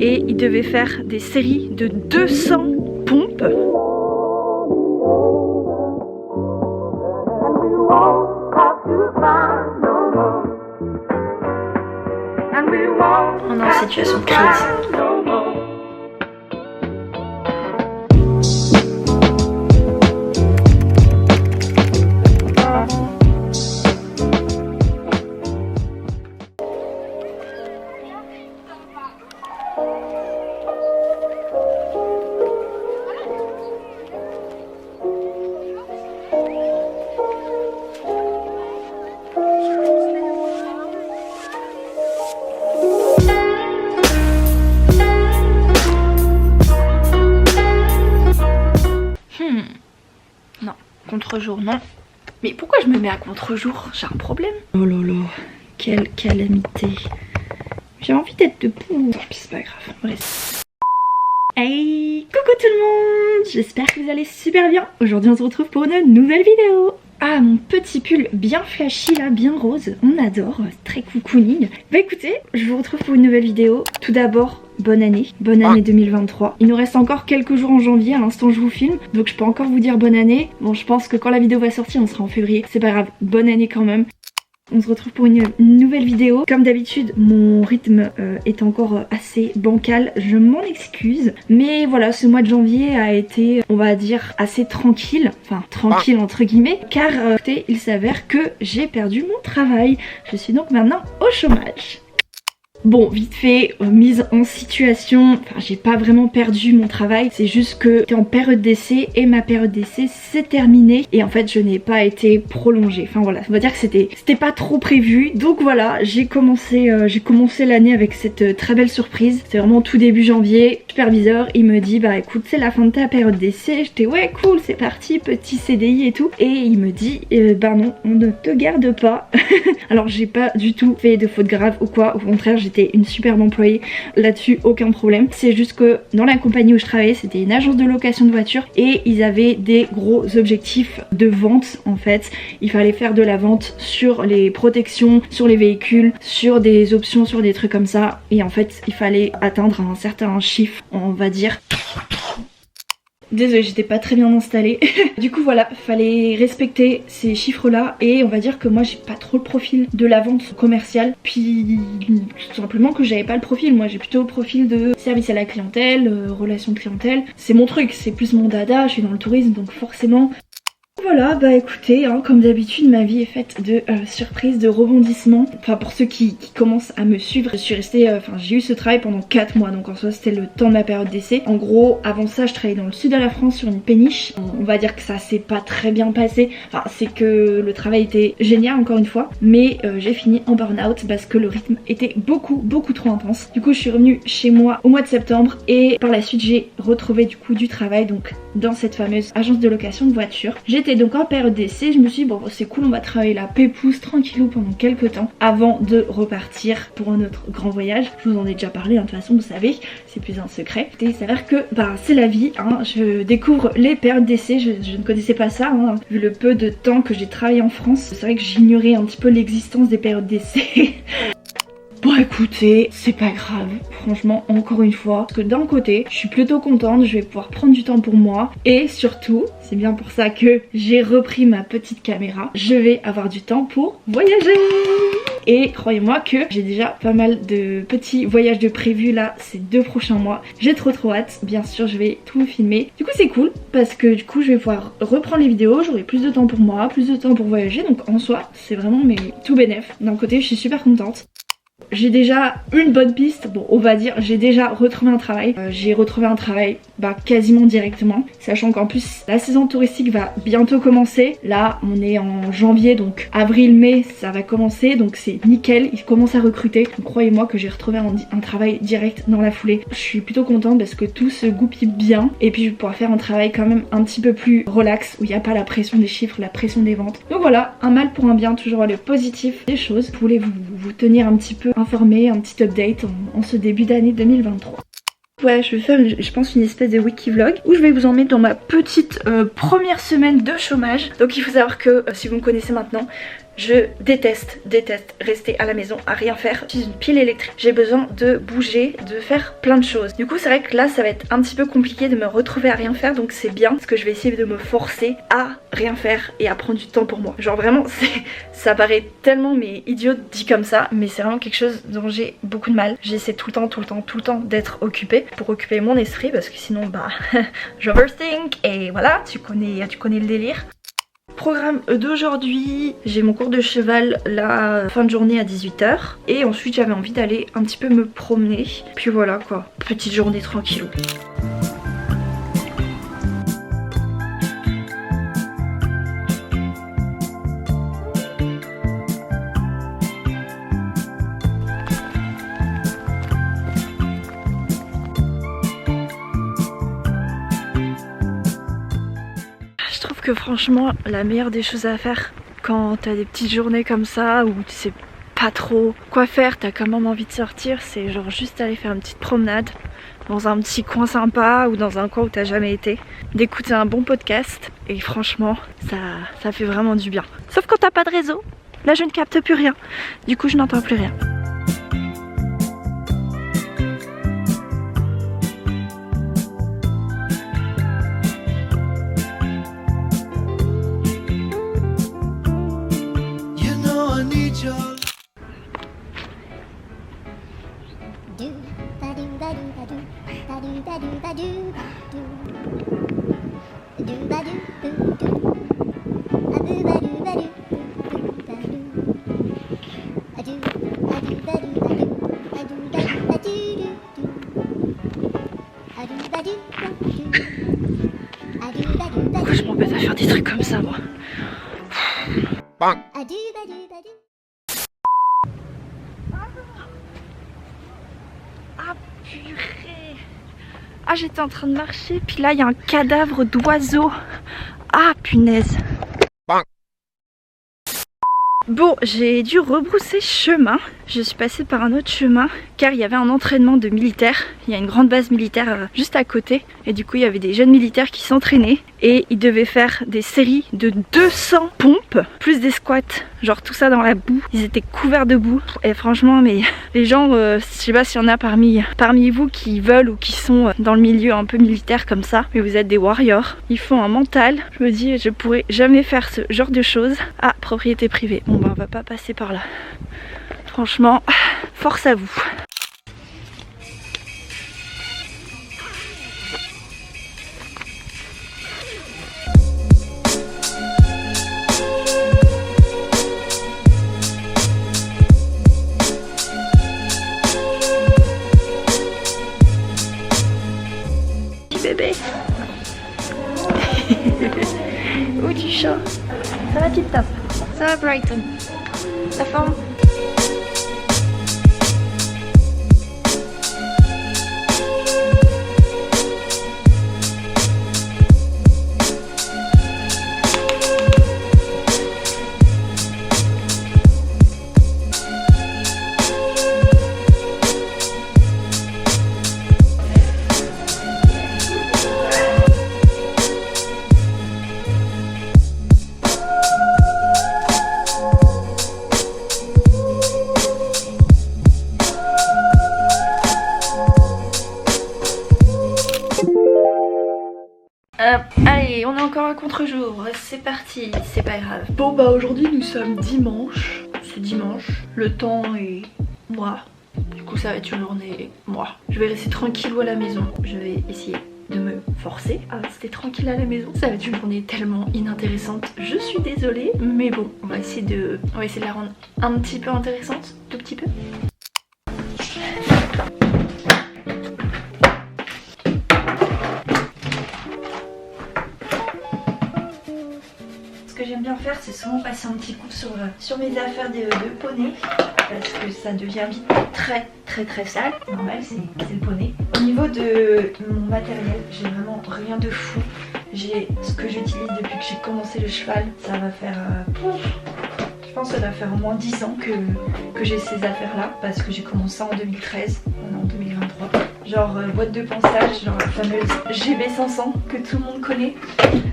et il devait faire des séries de 200 pompes. On est en situation de crise. Non, contre-jour non. Mais pourquoi je me mets à contre-jour? J'ai un problème. Oh là là, quelle calamité. J'ai envie d'être debout. Tant pis, c'est pas grave, on reste. Hey, coucou tout le monde. J'espère que vous allez super bien. Aujourd'hui on se retrouve pour une nouvelle vidéo. Ah, mon petit pull bien flashy là, bien rose, on adore, très cocooning. Bah écoutez, je vous retrouve pour une nouvelle vidéo. Tout d'abord, bonne année 2023. Il nous reste encore quelques jours en janvier, à l'instant je vous filme, donc je peux encore vous dire bonne année. Bon, je pense que quand la vidéo va sortir, on sera en février, c'est pas grave, bonne année quand même. On se retrouve pour une nouvelle vidéo. Comme d'habitude, mon rythme est encore assez bancal, je m'en excuse. Mais voilà, ce mois de janvier a été, on va dire, assez tranquille. Enfin, tranquille entre guillemets. Car, écoutez, il s'avère que j'ai perdu mon travail. Je suis donc maintenant au chômage. Bon, vite fait, mise en situation, enfin j'ai pas vraiment perdu mon travail, c'est juste que j'étais en période d'essai et ma période d'essai s'est terminée et en fait je n'ai pas été prolongée. Enfin voilà, on va dire que c'était pas trop prévu. Donc voilà, j'ai commencé l'année avec cette très belle surprise. C'est vraiment tout début janvier, le superviseur il me dit bah écoute c'est la fin de ta période d'essai. J'étais ouais cool c'est parti, petit CDI et tout. Et il me dit bah non on ne te garde pas. Alors j'ai pas du tout fait de faute grave ou quoi, au contraire j'étais une superbe employée, là-dessus aucun problème. C'est juste que dans la compagnie où je travaillais, c'était une agence de location de voitures et ils avaient des gros objectifs de vente en fait. Il fallait faire de la vente sur les protections, sur les véhicules, sur des options, sur des trucs comme ça. Et en fait, il fallait atteindre un certain chiffre, on va dire. Désolée, j'étais pas très bien installée. Du coup voilà, fallait respecter ces chiffres là et on va dire que moi j'ai pas trop le profil de la vente commerciale. Puis tout simplement que j'avais pas le profil, moi j'ai plutôt le profil de service à la clientèle, relation clientèle. C'est mon truc, c'est plus mon dada, je suis dans le tourisme donc forcément... Voilà, bah écoutez, hein, comme d'habitude ma vie est faite de surprises, de rebondissements. Enfin pour ceux qui commencent à me suivre, je suis restée, j'ai eu ce travail pendant 4 mois, donc en soi c'était le temps de ma période d'essai. En gros, avant ça je travaillais dans le sud de la France sur une péniche. On va dire que ça s'est pas très bien passé, enfin c'est que le travail était génial encore une fois, mais j'ai fini en burn-out parce que le rythme était beaucoup trop intense. Du coup je suis revenue chez moi au mois de septembre et par la suite j'ai retrouvé du coup du travail donc dans cette fameuse agence de location de voitures. J'étais donc en période d'essai, je me suis dit bon c'est cool on va travailler la pépouze tranquillou pendant quelques temps avant de repartir pour un autre grand voyage. Je vous en ai déjà parlé hein, de toute façon vous savez, c'est plus un secret. Et il s'avère que bah c'est la vie, hein. Je découvre les périodes d'essai, je ne connaissais pas ça hein. Vu le peu de temps que j'ai travaillé en France, c'est vrai que j'ignorais un petit peu l'existence des périodes d'essai. Bon écoutez, c'est pas grave, franchement encore une fois, parce que d'un côté je suis plutôt contente, je vais pouvoir prendre du temps pour moi et surtout, c'est bien pour ça que j'ai repris ma petite caméra, je vais avoir du temps pour voyager. Et croyez-moi que j'ai déjà pas mal de petits voyages de prévus là ces 2 prochains mois. J'ai trop hâte, bien sûr je vais tout vous filmer. Du coup c'est cool parce que du coup je vais pouvoir reprendre les vidéos, j'aurai plus de temps pour moi, plus de temps pour voyager. Donc en soi c'est vraiment mais tout bénef. D'un côté je suis super contente. J'ai déjà une bonne piste, bon on va dire j'ai déjà retrouvé un travail. J'ai retrouvé un travail quasiment directement, sachant qu'en plus la saison touristique va bientôt commencer. Là on est en janvier donc avril-mai ça va commencer donc c'est nickel, ils commencent à recruter. Donc croyez-moi que j'ai retrouvé un travail direct dans la foulée. Je suis plutôt contente parce que tout se goupille bien et puis je vais pouvoir faire un travail quand même un petit peu plus relax où il n'y a pas la pression des chiffres, la pression des ventes. Donc voilà, un mal pour un bien, toujours le positif des choses. Je voulais vous tenir un petit peu informé, un petit update en ce début d'année 2023. Ouais, je vais faire je pense une espèce de wiki vlog où je vais vous emmener dans ma petite première semaine de chômage. Donc il faut savoir que si vous me connaissez maintenant, Je déteste rester à la maison à rien faire. Je suis une pile électrique. J'ai besoin de bouger, de faire plein de choses. Du coup c'est vrai que là ça va être un petit peu compliqué de me retrouver à rien faire, donc c'est bien parce que je vais essayer de me forcer à rien faire et à prendre du temps pour moi. Genre vraiment ça paraît tellement mais idiot dit comme ça, mais c'est vraiment quelque chose dont j'ai beaucoup de mal. J'essaie tout le temps d'être occupée pour occuper mon esprit parce que sinon bah j'overthink et voilà, tu connais le délire. Programme d'aujourd'hui, j'ai mon cours de cheval la fin de journée à 18 h et ensuite j'avais envie d'aller un petit peu me promener. Puis voilà quoi, petite journée tranquillou. Que franchement la meilleure des choses à faire quand t'as des petites journées comme ça où tu sais pas trop quoi faire, t'as quand même envie de sortir, c'est genre juste aller faire une petite promenade dans un petit coin sympa ou dans un coin où t'as jamais été, d'écouter un bon podcast et franchement ça fait vraiment du bien. Sauf quand t'as pas de réseau, là je ne capte plus rien, du coup je n'entends plus rien. Pourquoi je m'embête à faire des trucs comme ça moi? Ah purée! Ah j'étais en train de marcher puis là il y a un cadavre d'oiseau. Ah punaise! Bon, j'ai dû rebrousser chemin. Je suis passée par un autre chemin car il y avait un entraînement de militaires. Il y a une grande base militaire juste à côté et du coup il y avait des jeunes militaires qui s'entraînaient et ils devaient faire des séries de 200 pompes plus des squats, genre tout ça dans la boue. Ils étaient couverts de boue et franchement mais les gens, je sais pas s'il y en a parmi vous qui veulent ou qui sont dans le milieu un peu militaire comme ça, mais vous êtes des warriors, ils font un mental. Je me dis je pourrais jamais faire ce genre de choses. Ah, propriété privée, bon bah on va pas passer par là. Franchement, force à vous. Bébé. Où tu chat? Ça va tip top? Ça va Brighton? La forme? Allez, on est encore à contre-jour, c'est parti, c'est pas grave. Bon bah aujourd'hui nous sommes dimanche, c'est dimanche, le temps est moi, du coup ça va être une journée moi. Je vais rester tranquillou à la maison, je vais essayer de me forcer à rester tranquille à la maison. Ça va être une journée tellement inintéressante, je suis désolée, mais bon, on va essayer de la rendre un petit peu intéressante, tout petit peu. Ce que j'aime bien faire, c'est souvent passer un petit coup sur mes affaires de poney parce que ça devient vite très sale. Normal, c'est le poney. Au niveau de mon matériel, j'ai vraiment rien de fou. J'ai ce que j'utilise depuis que j'ai commencé le cheval. Ça va faire, je pense que ça va faire au moins 10 ans que j'ai ces affaires-là parce que j'ai commencé en 2013. On est en 2023. Genre boîte de ponçage, genre la fameuse GB500 que tout le monde connaît.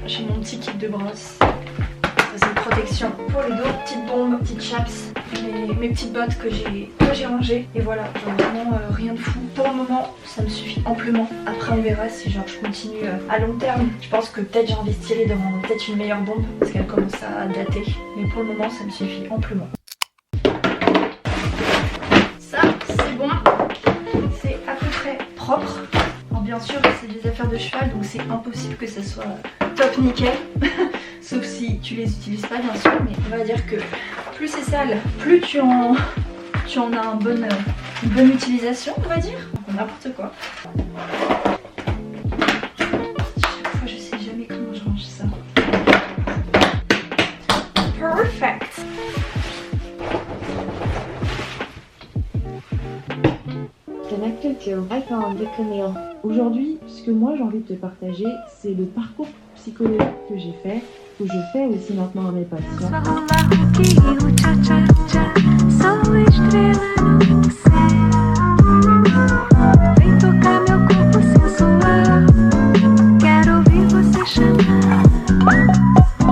J'ai mon petit kit de brosse. C'est le protection pour le dos, petite bombe, petite chaps, mes petites bottes que j'ai rangées. Et voilà, genre vraiment rien de fou. Pour le moment, ça me suffit amplement. Après on verra si genre je continue à long terme. Je pense que peut-être j'investirai dans peut-être une meilleure bombe parce qu'elle commence à dater. Mais pour le moment ça me suffit amplement. Ça c'est bon, c'est à peu près propre. Alors bien sûr c'est des affaires de cheval donc c'est impossible que ça soit top nickel. Sauf si tu les utilises pas bien sûr, mais on va dire que plus c'est sale, plus tu en as une bonne utilisation on va dire. Donc n'importe quoi. Chaque fois je sais jamais comment je range ça. Perfect. Connected to iPhone de Camille. Aujourd'hui, ce que moi j'ai envie de te partager, c'est le parcours psychologique que j'ai fait, que je fais aussi maintenant à mes patients.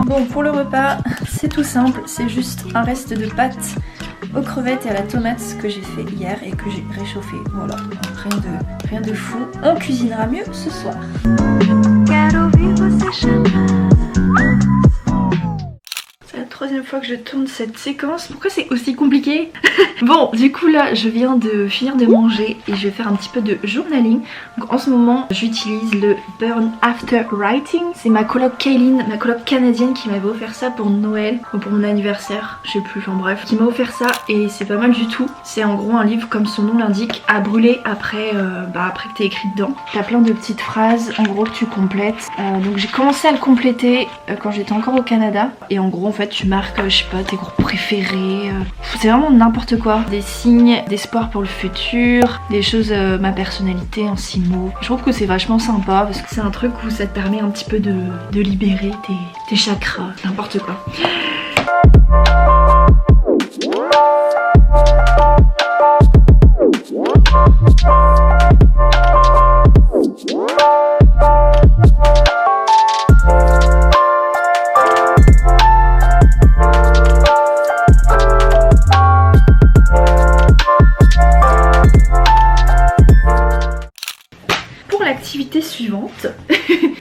Bon, pour le repas, c'est tout simple, c'est juste un reste de pâtes aux crevettes et à la tomate que j'ai fait hier et que j'ai réchauffé. Voilà, rien de fou. On cuisinera mieux ce soir. C'est la troisième fois que je tourne cette séquence. Pourquoi c'est aussi compliqué? Bon, du coup là, je viens de finir de manger et je vais faire un petit peu de journaling. Donc en ce moment, j'utilise le Burn After Writing. C'est ma coloc Kayline, ma coloc canadienne qui m'avait offert ça pour Noël ou pour mon anniversaire, je sais plus, enfin bref, qui m'a offert ça et c'est pas mal du tout. C'est en gros un livre comme son nom l'indique, à brûler après que t'aies écrit dedans. T'as plein de petites phrases en gros que tu complètes. Donc j'ai commencé à le compléter quand j'étais encore au Canada et en gros en fait tu marques, je sais pas, tes groupes préférés. C'est vraiment n'importe quoi. Des signes d'espoir pour le futur, des choses, ma personnalité en 6 mots. Je trouve que c'est vachement sympa parce que c'est un truc où ça te permet un petit peu de libérer tes chakras, n'importe quoi. L'activité suivante,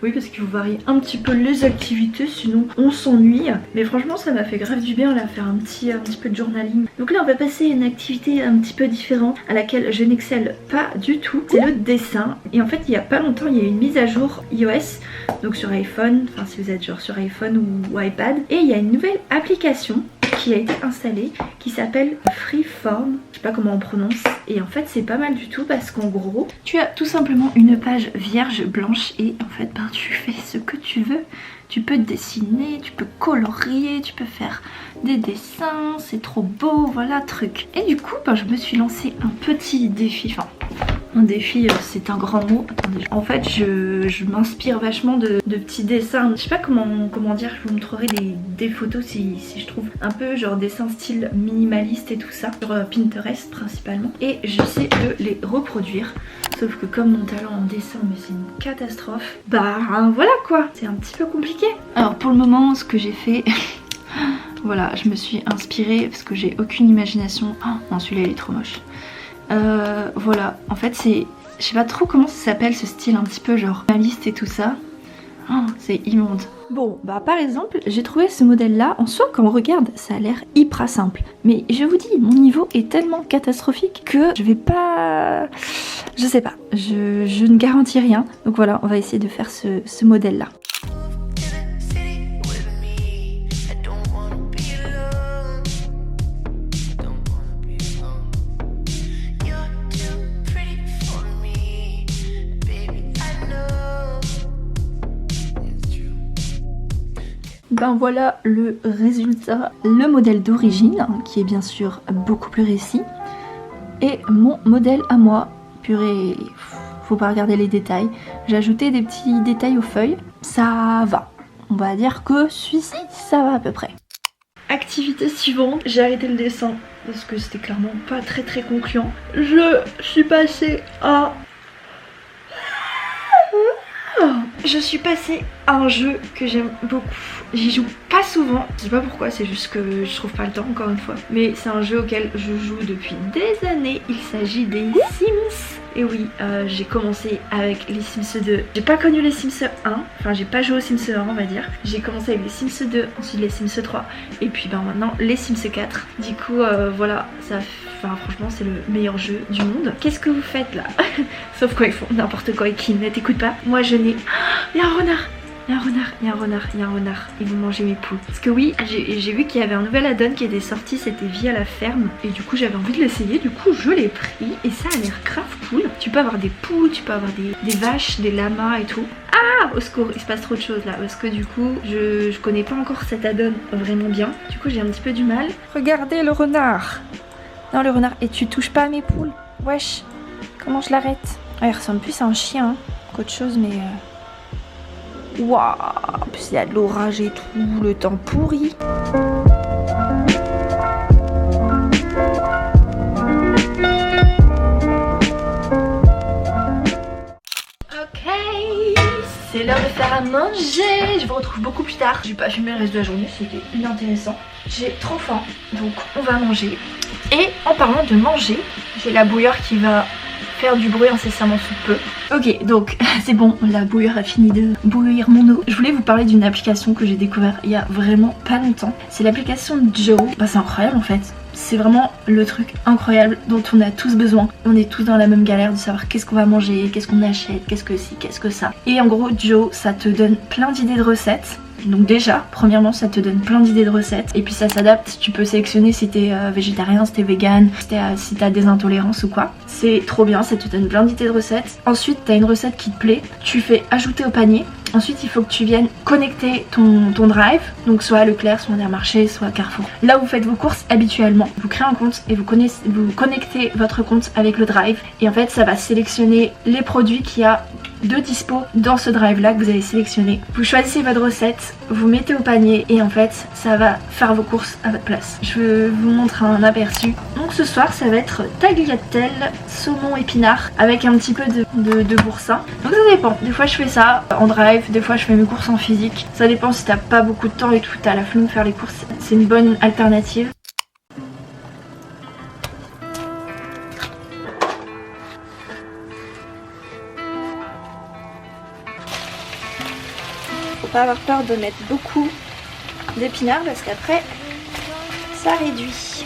oui parce qu'il faut varier un petit peu les activités sinon on s'ennuie, mais franchement ça m'a fait grave du bien là faire un petit peu de journaling. Donc là on va passer à une activité un petit peu différente à laquelle je n'excelle pas du tout, c'est le dessin. Et en fait il y a pas longtemps il y a eu une mise à jour iOS, donc sur iPhone, enfin si vous êtes genre sur iPhone ou iPad, et il y a une nouvelle application qui a été installée qui s'appelle Freeform, je sais pas comment on prononce, et en fait c'est pas mal du tout parce qu'en gros tu as tout simplement une page vierge blanche et en fait tu fais ce que tu veux. Tu peux dessiner, tu peux colorier, tu peux faire des dessins, c'est trop beau, voilà truc. Et du coup je me suis lancé un petit défi, enfin un défi c'est un grand mot. Attendez. En fait je m'inspire vachement de petits dessins. Je sais pas comment dire, je vous montrerai des photos si je trouve un peu genre dessin style minimaliste et tout ça sur Pinterest principalement. Et j'essaie de les reproduire. Sauf que comme mon talent en dessin mais c'est une catastrophe, voilà quoi, c'est un petit peu compliqué. Alors pour le moment ce que j'ai fait voilà, je me suis inspirée parce que j'ai aucune imagination. Oh non, celui-là il est trop moche. Voilà, en fait c'est, je sais pas trop comment ça s'appelle ce style un petit peu genre minimaliste et tout ça. Oh, c'est immonde. Bon, par exemple, j'ai trouvé ce modèle-là. En soi, quand on regarde, ça a l'air hyper simple. Mais je vous dis, mon niveau est tellement catastrophique que je vais pas... Je sais pas, je ne garantis rien. Donc voilà, on va essayer de faire ce modèle-là. Voilà le résultat, le modèle d'origine qui est bien sûr beaucoup plus réussi et mon modèle à moi. Purée, faut pas regarder les détails, j'ai ajouté des petits détails aux feuilles, ça va, on va dire que celui-ci ça va à peu près. Activité suivante, j'ai arrêté le dessin parce que c'était clairement pas très concluant. Je suis passée un jeu que j'aime beaucoup. J'y joue pas souvent, je sais pas pourquoi, c'est juste que je trouve pas le temps encore une fois. Mais c'est un jeu auquel je joue depuis des années, il s'agit des Sims. Et oui, j'ai commencé avec les Sims 2. J'ai pas connu les Sims 1, enfin j'ai pas joué aux Sims 1 on va dire. J'ai commencé avec les Sims 2, ensuite les Sims 3 et puis ben maintenant les Sims 4. Du coup voilà, franchement c'est le meilleur jeu du monde. Qu'est-ce que vous faites là? Sauf quand ils font n'importe quoi et qu'ils ne t'écoutent pas. Moi je n'ai... Il y a un renard! Il y a un renard, il y a un renard, il y a un renard. Ils vont manger mes poules. Parce que oui, j'ai vu qu'il y avait un nouvel add-on qui était sorti, c'était Vie à la ferme. Et du coup j'avais envie de l'essayer, du coup je l'ai pris. Et ça a l'air grave cool. Tu peux avoir des poules, tu peux avoir des vaches, des lamas et tout. Ah, au secours, il se passe trop de choses là. Parce que du coup, je connais pas encore cet add-on vraiment bien. Du coup j'ai un petit peu du mal. Regardez le renard. Non le renard, et tu touches pas à mes poules. Wesh, comment je l'arrête? Ah, il ressemble plus à un chien qu'autre chose mais... Waouh, en plus il y a de l'orage et tout, le temps pourri. Ok, c'est l'heure de faire à manger. Je vous retrouve beaucoup plus tard. J'ai pas filmé le reste de la journée, c'était inintéressant. J'ai trop faim, donc on va manger. Et en parlant de manger, j'ai la bouilloire qui va faire du bruit incessamment sous peu. Ok, donc c'est bon, la bouilloire a fini de bouillir mon eau. Je voulais vous parler d'une application que j'ai découvert il y a vraiment pas longtemps. C'est l'application Joe. Bah c'est incroyable en fait. C'est vraiment le truc incroyable dont on a tous besoin. On est tous dans la même galère de savoir qu'est-ce qu'on va manger, qu'est-ce qu'on achète, qu'est-ce que ci, qu'est-ce que ça. Et en gros Joe, ça te donne plein d'idées de recettes. Donc déjà, premièrement, ça te donne plein d'idées de recettes. Et puis ça s'adapte, tu peux sélectionner si t'es végétarien, si t'es vegan, si t'as des intolérances ou quoi. C'est trop bien, ça te donne plein d'idées de recettes. Ensuite, t'as une recette qui te plaît, tu fais ajouter au panier. Ensuite, il faut que tu viennes connecter ton drive, donc soit à Leclerc, soit à Intermarché, soit à Carrefour. Là où vous faites vos courses habituellement, vous créez un compte et vous connectez votre compte avec le drive. Et en fait, ça va sélectionner les produits qu'il y a de dispo dans ce drive là que vous avez sélectionné. Vous choisissez votre recette, vous mettez au panier et en fait, ça va faire vos courses à votre place. Je vous montre un aperçu. Donc ce soir, ça va être tagliatelle, saumon épinard avec un petit peu de boursin. Donc ça dépend. Des fois, je fais ça en drive. Des fois je fais mes courses en physique. Ça dépend si t'as pas beaucoup de temps et tout, t'as la flemme de faire les courses. C'est une bonne alternative. Faut pas avoir peur de mettre beaucoup d'épinards parce qu'après ça réduit.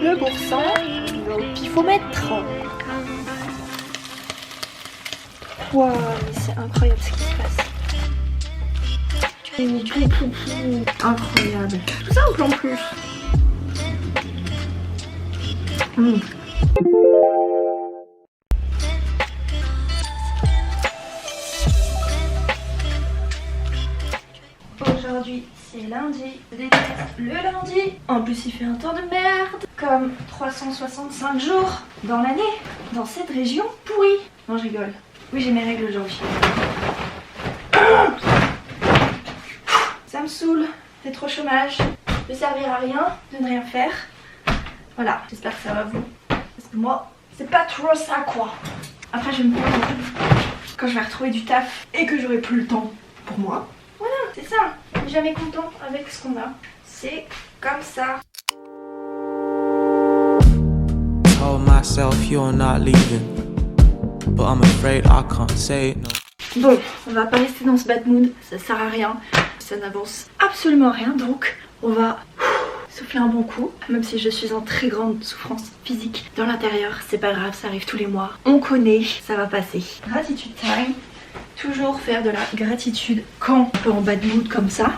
Le boursin, il faut mettre. Waouh, mais c'est incroyable ce qui se passe. Incroyable. Tout ça en plan plus. Aujourd'hui c'est lundi. Je déteste le lundi. En plus il fait un temps de merde. Comme 365 jours dans l'année. Dans cette région pourrie. Non je rigole. Oui, j'ai mes règles aujourd'hui. Ça me saoule, c'est trop chômage. De servir à rien, de ne rien faire. Voilà, j'espère que ça va vous. Parce que moi, c'est pas trop ça quoi. Après, je vais me prendre quand je vais retrouver du taf et que j'aurai plus le temps pour moi. Voilà, c'est ça. On n'est jamais content avec ce qu'on a. C'est comme ça. Told myself you're not leaving. But I'm afraid I can't say no. Bon, on va pas rester dans ce bad mood, ça sert à rien, ça n'avance absolument rien, donc on va souffler un bon coup. Même si je suis en très grande souffrance physique dans l'intérieur, c'est pas grave, ça arrive tous les mois. On connaît, ça va passer. Gratitude time, toujours faire de la gratitude quand on est en bad mood comme ça.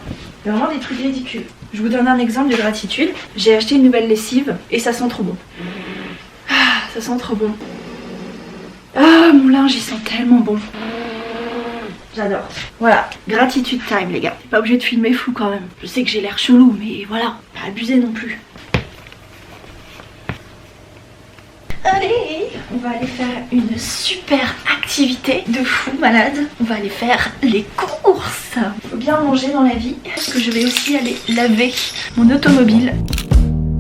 Vraiment des trucs ridicules. Je vous donne un exemple de gratitude. J'ai acheté une nouvelle lessive et ça sent trop bon. Ah, ça sent trop bon. Ah, mon linge il sent tellement bon. J'adore. Voilà, gratitude time les gars. T'es pas obligé de filmer fou quand même. Je sais que j'ai l'air chelou mais voilà, pas abusé non plus. Allez, on va aller faire une super activité de fou malade. On va aller faire les courses. Il faut bien manger dans la vie. Parce que je vais aussi aller laver mon automobile.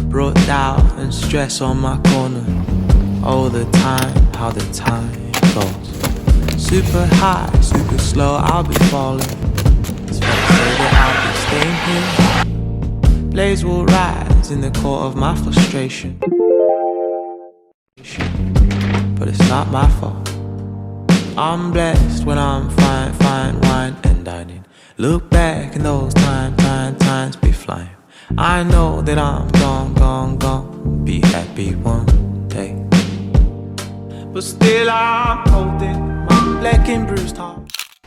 Brought down and stress on my corner. All the time, how the time goes. Super high, super slow, I'll be falling. It's fair to say that I'll be staying here. Blaze will rise in the core of my frustration. But it's not my fault. I'm blessed when I'm fine, fine wine and dining. Look back in those times be flying. I know that I'm gone, be happy one day. But still I'm holding my black and bruised heart.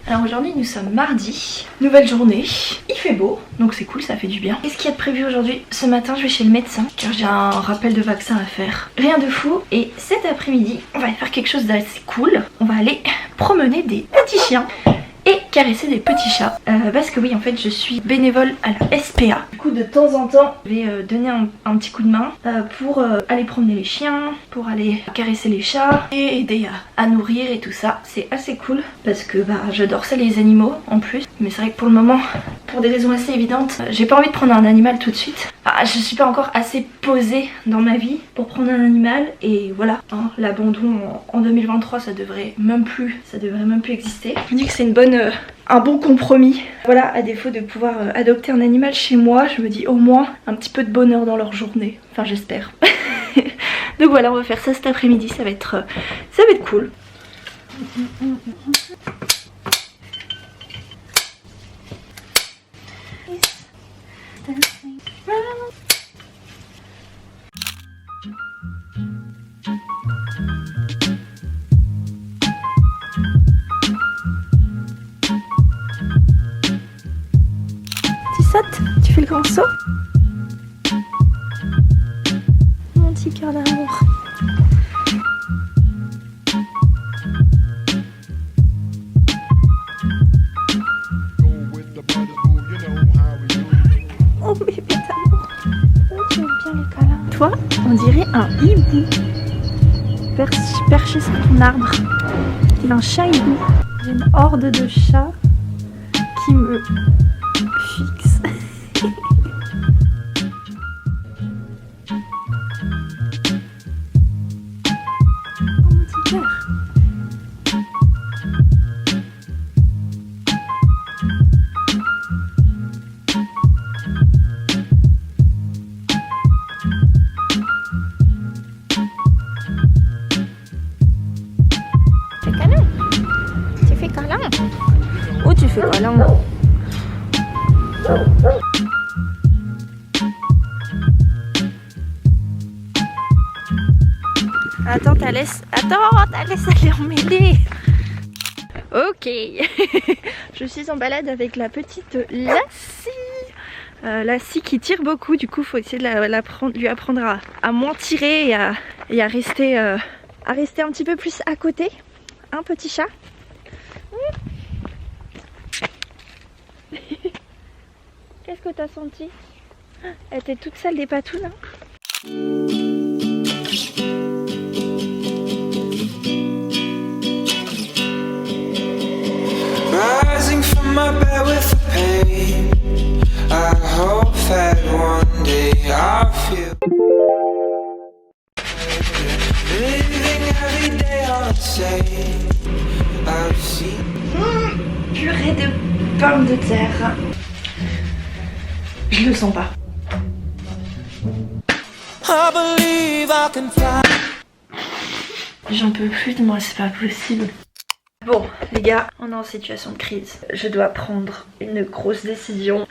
Alors aujourd'hui nous sommes mardi, nouvelle journée, il fait beau, donc c'est cool, ça fait du bien. Qu'est-ce qu'il y a de prévu aujourd'hui? Ce matin je vais chez le médecin car j'ai un rappel de vaccin à faire. Rien de fou, et cet après-midi on va faire quelque chose d'assez cool. On va aller promener des petits chiens et caresser des petits chats. Parce que oui, en fait je suis bénévole à la SPA. Du coup de temps en temps je vais donner un petit coup de main pour aller promener les chiens, pour aller caresser les chats et aider à nourrir et tout ça. C'est assez cool parce que j'adore ça, les animaux en plus. Mais c'est vrai que pour le moment, pour des raisons assez évidentes, j'ai pas envie de prendre un animal tout de suite. Je suis pas encore assez posée dans ma vie pour prendre un animal, et voilà, hein, l'abandon en 2023 ça devrait même plus exister. Je me dis que c'est un bon compromis. Voilà, à défaut de pouvoir adopter un animal chez moi, je me dis au moins un petit peu de bonheur dans leur journée. Enfin j'espère. Donc voilà, on va faire ça cet après-midi, ça va être cool. Tu fais le grand saut? Mon petit cœur d'amour. Oh bébé d'amour, tu aimes bien les câlins. Toi, on dirait un hibou perché sur ton arbre. Il a un chat hibou. J'ai une horde de chats qui me fixe. Tu fais câlin? Oh, tu fais câlin. Attends, ta laisse aller emmêler. Ok. Je suis en balade avec la petite Lassie. Lassie qui tire beaucoup, du coup faut essayer de lui apprendre à moins tirer et à rester un petit peu plus à côté. Un petit chat. Qu'est-ce que t'as senti? Elle était toute sale des patounes, hein. Rising from my bed with the pain, I hope that one day I'll feel living every day on the same. I've seen Purée de pommes de terre. Je le sens pas. I believe I can fly. J'en peux plus de moi, c'est pas possible. Bon les gars, on est en situation de crise. Je dois prendre une grosse décision.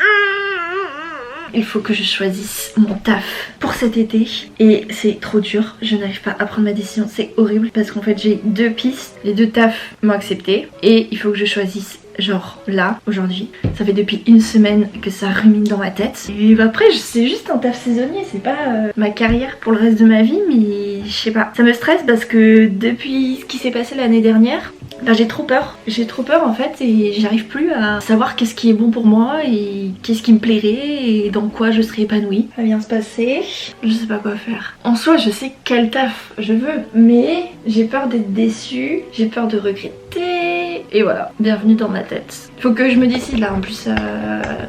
Il faut que je choisisse mon taf pour cet été et c'est trop dur, je n'arrive pas à prendre ma décision, c'est horrible parce qu'en fait j'ai deux pistes, les deux tafs m'ont accepté et il faut que je choisisse genre là, aujourd'hui. Ça fait depuis une semaine que ça rumine dans ma tête. Et après c'est juste un taf saisonnier, c'est pas ma carrière pour le reste de ma vie, mais je sais pas. Ça me stresse parce que depuis ce qui s'est passé l'année dernière, j'ai trop peur. J'ai trop peur en fait et j'arrive plus à savoir qu'est-ce qui est bon pour moi et qu'est-ce qui me plairait et dans quoi je serais épanouie. Ça va bien se passer. Je sais pas quoi faire. En soi je sais quel taf je veux, mais j'ai peur d'être déçue, j'ai peur de regretter. Et voilà, bienvenue dans ma tête. Faut que je me décide là en plus,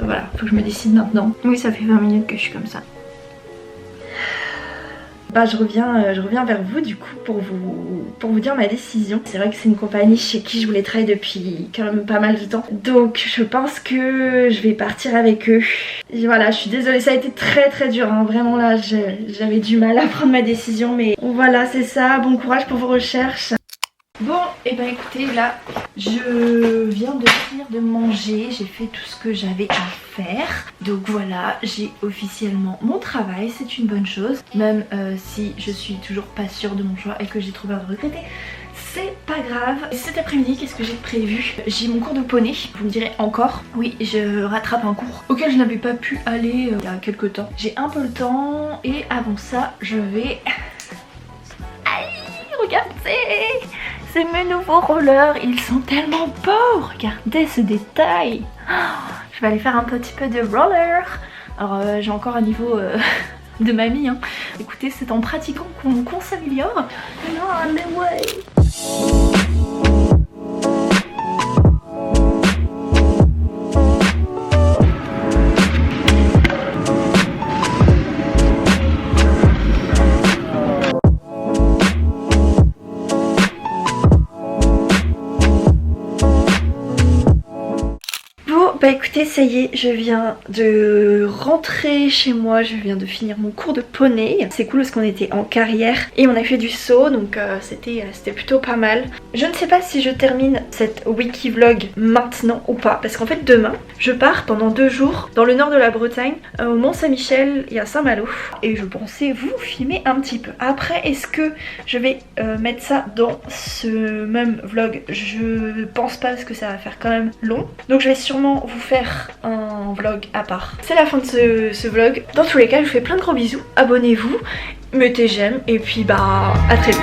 voilà, faut que je me décide maintenant. Oui, ça fait 20 minutes que je suis comme ça. bah je reviens vers vous du coup pour vous dire ma décision. C'est vrai que c'est une compagnie chez qui je voulais travailler depuis quand même pas mal de temps, donc je pense que je vais partir avec eux. Et voilà, je suis désolée, ça a été très dur hein. Vraiment là j'avais du mal à prendre ma décision, mais voilà, c'est ça. Bon courage pour vos recherches. Bon, et ben écoutez, là je viens de finir de manger, j'ai fait tout ce que j'avais à faire. Donc voilà, j'ai officiellement mon travail, c'est une bonne chose. Même si je suis toujours pas sûre de mon choix et que j'ai trop peur de regretter, c'est pas grave. Cet après-midi, qu'est-ce que j'ai prévu? J'ai mon cours de poney, vous me direz encore. Oui, je rattrape un cours auquel je n'avais pas pu aller il y a quelques temps. J'ai un peu le temps et avant ça, je vais... Aïe, regardez! C'est mes nouveaux rollers, ils sont tellement beaux, regardez ce détail. Je vais aller faire un petit peu de roller. Alors j'ai encore un niveau de mamie hein. Écoutez, c'est en pratiquant qu'on s'améliore. Non, mais ouais. Bah écoutez, ça y est, je viens de rentrer chez moi, je viens de finir mon cours de poney. C'est cool parce qu'on était en carrière et on a fait du saut, donc c'était plutôt pas mal. Je ne sais pas si je termine cette wiki vlog maintenant ou pas, parce qu'en fait demain, je pars pendant 2 jours dans le nord de la Bretagne, au Mont-Saint-Michel et à Saint-Malo. Et je pensais vous filmer un petit peu. Après, est-ce que je vais mettre ça dans ce même vlog? Je pense pas parce que ça va faire quand même long. Donc je vais sûrement vous faire un vlog à part. C'est la fin de ce vlog. Dans tous les cas, je vous fais plein de gros bisous. Abonnez-vous, mettez j'aime et puis bah à très vite.